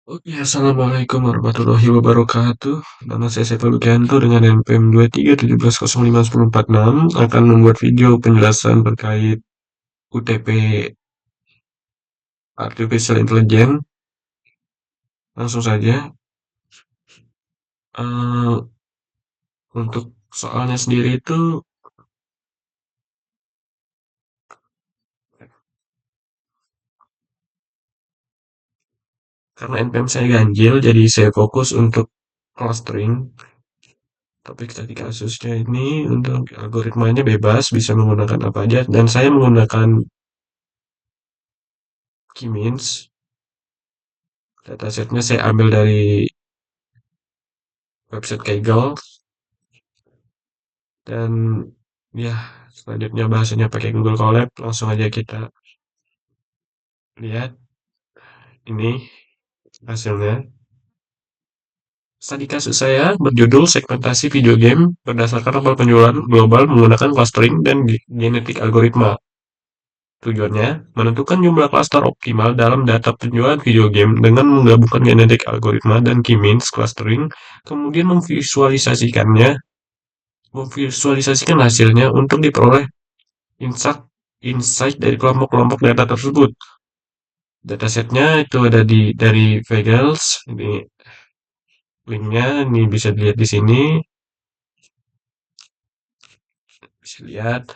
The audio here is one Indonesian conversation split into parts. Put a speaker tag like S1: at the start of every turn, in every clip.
S1: Oke, assalamualaikum warahmatullahi wabarakatuh. Nama saya Saiful Lukianto dengan NPM 2317051046 akan membuat video penjelasan terkait UTP Artificial Intelligence. Langsung saja. Eh, untuk soalnya sendiri itu karena NPM saya ganjil, jadi saya fokus untuk clustering. Topik tadi kasusnya ini untuk algoritmanya bebas, bisa menggunakan apa aja, dan saya menggunakan K-means. Datasetnya saya ambil dari website Kaggle. Dan ya, selanjutnya bahasanya pakai Google Colab. Langsung aja kita lihat ini hasilnya. Studi kasus saya berjudul segmentasi video game berdasarkan total penjualan global menggunakan clustering dan genetik algoritma. Tujuannya, menentukan jumlah cluster optimal dalam data penjualan video game dengan menggabungkan genetik algoritma dan K-means clustering, kemudian memvisualisasikan hasilnya untuk diperoleh insight insight dari kelompok-kelompok data tersebut. Datasetnya itu ada dari Vegels. Ini linknya, ini bisa dilihat di sini, bisa lihat.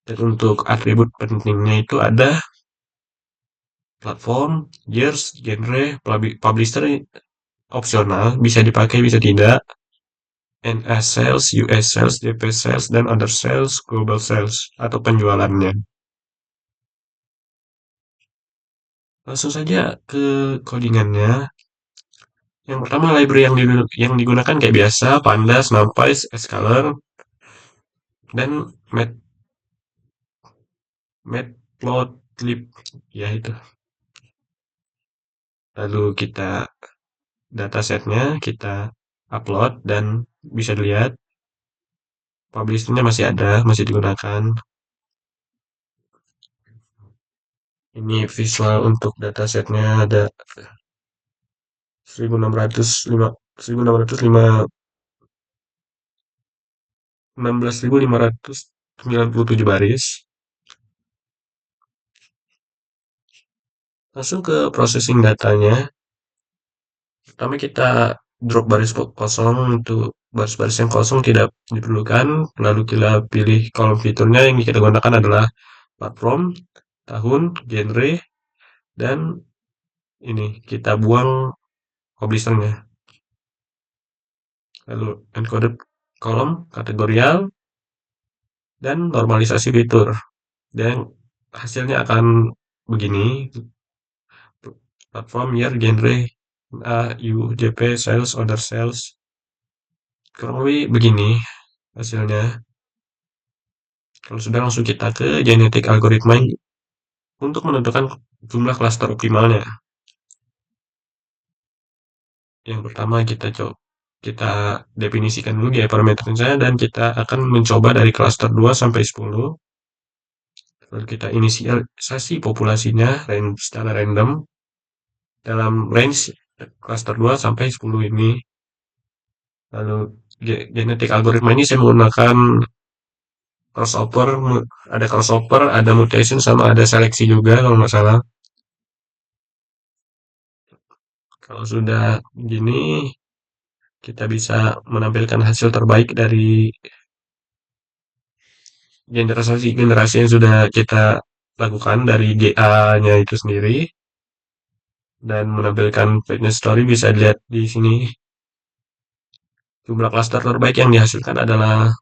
S1: Dan untuk atribut pentingnya itu ada platform, years, genre, publisher opsional, bisa dipakai bisa tidak, NS sales, US sales, JP sales, dan other sales, global sales atau penjualannya. Langsung saja ke codingannya. Yang pertama library yang digunakan kayak biasa, Pandas, NumPy, Scalar, dan Matplotlib, ya itu. Lalu kita datasetnya kita upload dan bisa dilihat publishingnya masih ada, masih digunakan. Ini visual untuk datasetnya ada 16.597 baris. Langsung ke processing datanya. Pertama kita drop baris kosong, untuk baris-baris yang kosong tidak diperlukan. Lalu kita pilih kolom fiturnya, yang kita gunakan adalah platform, tahun, genre, dan ini kita buang publishernya. Lalu encoded kolom, kategorial, dan normalisasi fitur. Dan hasilnya akan begini: platform, year, genre, A, U, JP, sales, order sales. Kurang lebih begini hasilnya. Kalau sudah, langsung kita ke genetik algoritma untuk menentukan jumlah klaster optimalnya. Yang pertama kita definisikan dulu gaya parameternya, dan kita akan mencoba dari klaster 2 sampai 10. Lalu kita inisialisasi populasinya secara random dalam range klaster 2 sampai 10 ini. Lalu genetik algoritma ini saya menggunakan crossover, ada mutation sama ada seleksi juga kalau nggak salah. Kalau sudah gini, kita bisa menampilkan hasil terbaik dari generasi yang sudah kita lakukan dari GA-nya itu sendiri, dan menampilkan fitness story. Bisa dilihat di sini, jumlah klaster terbaik yang dihasilkan adalah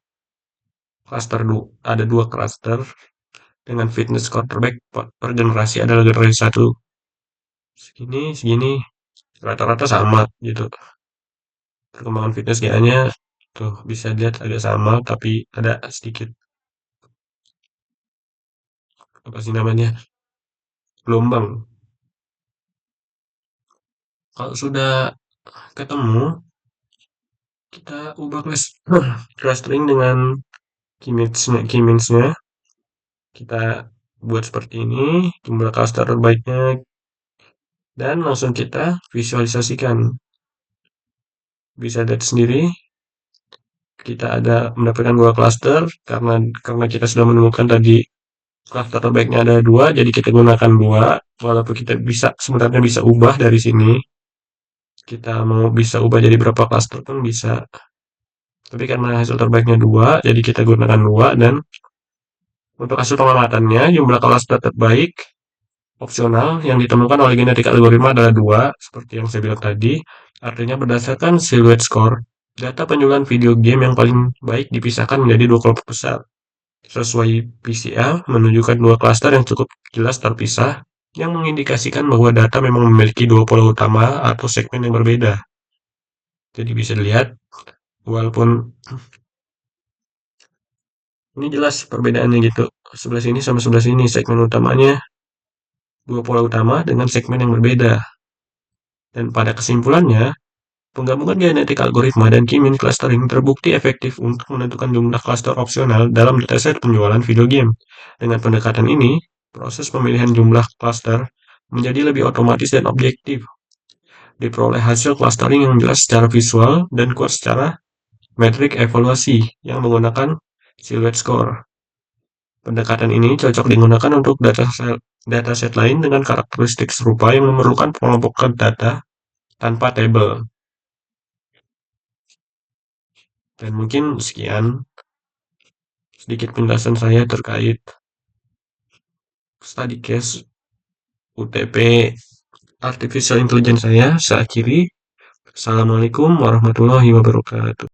S1: ada dua klaster dengan fitness score terbaik per generasi adalah generasi satu. Segini, rata-rata sama gitu. Perkembangan fitness GA-nya tuh bisa dilihat agak sama, tapi ada sedikit apa sih namanya, gelombang. Kalau sudah ketemu, kita ubah clustering dengan key-means-nya. Kita buat seperti ini, jumlah cluster terbaiknya dan langsung kita visualisasikan. Bisa lihat sendiri, kita ada mendapatkan dua klaster karena kita sudah menemukan tadi klaster terbaiknya ada dua, jadi kita gunakan dua. Walaupun kita bisa sebenarnya bisa ubah dari sini, kita mau bisa ubah jadi berapa klaster pun bisa. Tapi karena hasil terbaiknya dua, jadi kita gunakan dua. Dan untuk hasil pengamatannya, jumlah klaster terbaik opsional yang ditemukan oleh genetik algoritma adalah dua, seperti yang saya bilang tadi. Artinya berdasarkan silhouette score, data penjualan video game yang paling baik dipisahkan menjadi dua kelompok besar. Sesuai PCA menunjukkan dua klaster yang cukup jelas terpisah, yang mengindikasikan bahwa data memang memiliki dua pola utama atau segmen yang berbeda. Jadi bisa dilihat, walaupun ini jelas perbedaannya gitu. Sebelah sini sama sebelah sini, segmen utamanya dua pola utama dengan segmen yang berbeda. Dan pada kesimpulannya, penggabungan genetik algoritma dan K-means clustering terbukti efektif untuk menentukan jumlah klaster opsional dalam dataset penjualan video game. Dengan pendekatan ini, proses pemilihan jumlah klaster menjadi lebih otomatis dan objektif. Diperoleh hasil clustering yang jelas secara visual dan kuat secara metrik evaluasi yang menggunakan silhouette score. Pendekatan ini cocok digunakan untuk dataset lain dengan karakteristik serupa yang memerlukan pengelompokan data tanpa tabel. Dan mungkin sekian sedikit penjelasan saya terkait study case UTP Artificial Intelligence saya. Saya akhiri. Assalamualaikum warahmatullahi wabarakatuh.